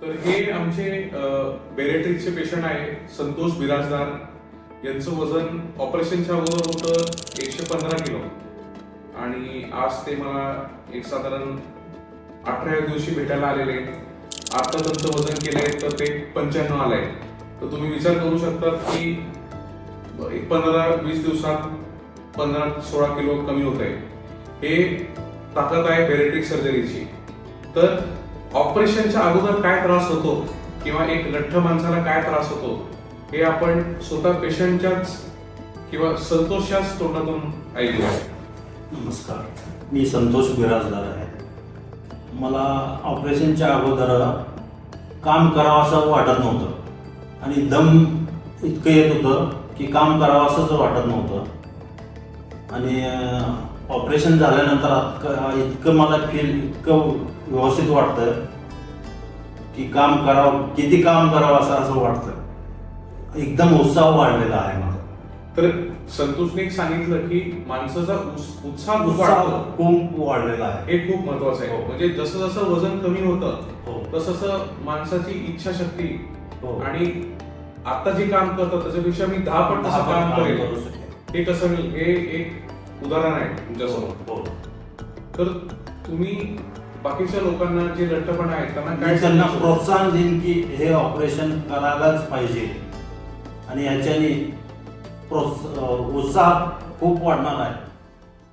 तर हे आमचे बेरेट्रिकचे पेशंट आहे संतोष बिराजदार. यांचं वजन ऑपरेशनच्या अगोदर होतं 115 किलो आणि आज ते मला एक साधारण 18व्या दिवशी भेटायला आलेले. आता त्यांचं वजन केलंय तर ते 95 आलंय. तर तुम्ही विचार करू शकता की 15-20 दिवसात 15-16 किलो कमी होत आहे. हे ताकद आहे बेरेट्रिक सर्जरीची. तर ऑपरेशनच्या अगोदर काय त्रास होतो किंवा एक लठ्ठ माणसाला काय त्रास होतो हे आपण स्वतः पेशंटच्याच किंवा संतोषच्याच तोंडातून ऐकूया. नमस्कार, मी संतोष बिराजदार आहे. मला ऑपरेशनच्या अगोदर काम करावं असं वाटत नव्हतं आणि दम इतकं येत होतं की काम करावं असंच वाटत नव्हतं. आणि ऑपरेशन झाल्यानंतर इतकं मला इतकं व्यवस्थित वाटतं की काम करावं, किती काम करावं असं वाटतं. एकदम उत्साह वाढलेला आहे माझा. तर संतोषने सांगितलं की माणसाचा उत्साह खूप वाढलेला आहे. हे खूप महत्वाचं आहे. म्हणजे जसं जसं वजन कमी होतं हो. तसं माणसाची इच्छाशक्ती हो. आणि आता जे काम करतात त्याच्यापेक्षा मी 10 पट तसं काम करेल हे कसं हे एक उदाहरण आहे तुमच्यासमोर. हो. तर तुम्ही बाकीच्या लोकांना जे लठ्ठपणा आहे त्यांना त्यांना प्रोत्साहन देईन की हे ऑपरेशन करायलाच पाहिजे आणि याच्याने उत्साह खूप वाढणार आहे.